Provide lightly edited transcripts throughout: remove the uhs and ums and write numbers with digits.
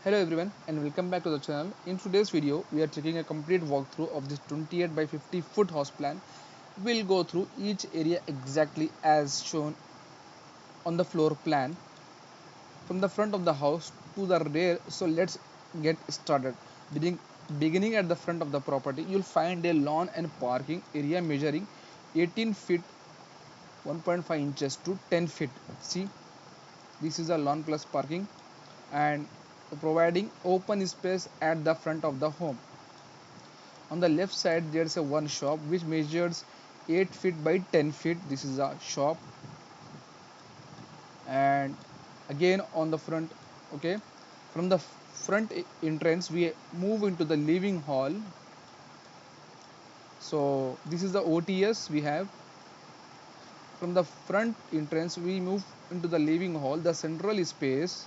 Hello everyone and welcome back to the channel. In today's video, we are taking a complete walkthrough of this 28 by 50 foot house plan. We'll go through each area exactly as shown on the floor plan from the front of the house to the rear. So let's get started. Beginning at the front of the property, you'll find a lawn and parking area measuring 18 feet 1.5 inches to 10 feet. See, this is a lawn plus parking and providing open space at the front of the home. On the left side there is a one shop which measures 8 feet by 10 feet. This is a shop. And again on the front, okay, from the front entrance we move into the living hall. So this is the O.T.S we have. From the front entrance we move into the living hall. The central space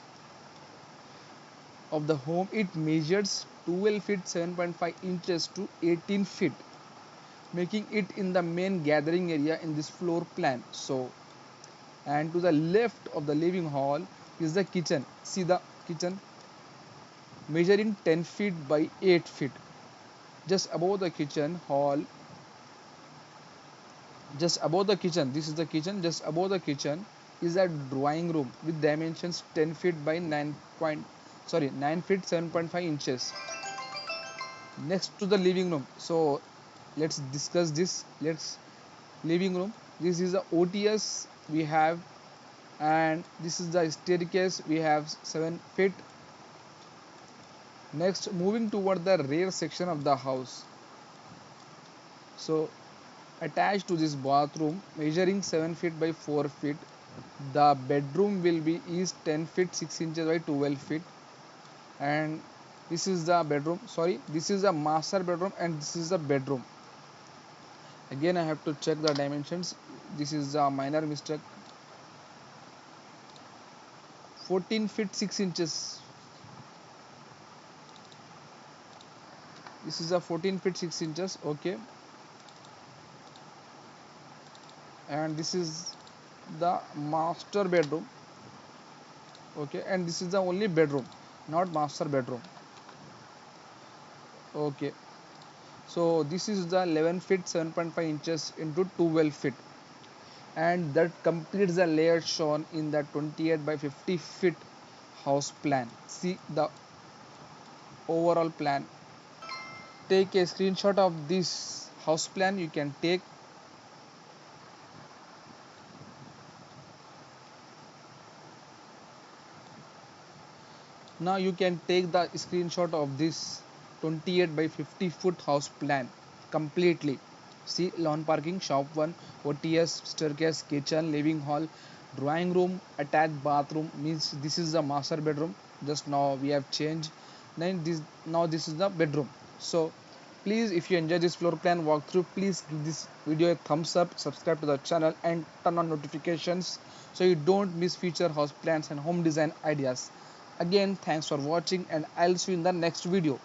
of the home, it measures 12 feet 7.5 inches to 18 feet, making it in the main gathering area in this floor plan. So, and to the left of the living hall is the kitchen. See the kitchen measuring 10 feet by 8 feet. Just above the kitchen hall, just above the kitchen, this is the kitchen. Just above the kitchen is a drawing room with dimensions 10 feet by 9 feet 7.5 inches. Next to the living room, so let's discuss this. Let's living room, this is the O.T.S we have, and this is the staircase we have 7 feet. Next, moving toward the rear section of the house, so attached to this bathroom measuring 7 feet by 4 feet, the bedroom will be is 10 feet 6 inches by 12 feet. And this is the bedroom, sorry, this is a master bedroom and this is the bedroom. Again I have to check the dimensions. This is a minor mistake. 14 feet 6 inches. This is a 14 feet 6 inches. Okay, and this is the master bedroom. Okay, and this is the only bedroom, not master bedroom. Okay, so this is the 11 feet 7.5 inches into 12 feet, and that completes the layout shown in the 28 by 50 feet house plan. See the overall plan. Take a screenshot of this house plan. You can take. Now you can take the screenshot of this 28 by 50 foot house plan completely. See, lawn parking, shop 1, O.T.S, staircase, kitchen, living hall, drawing room, attached bathroom, means this is the master bedroom. Just now we have changed. Now this is the bedroom. So please, if you enjoy this floor plan walkthrough, please give this video a thumbs up, subscribe to the channel and turn on notifications so you don't miss future house plans and home design ideas. Again, thanks for watching and I'll see you in the next video.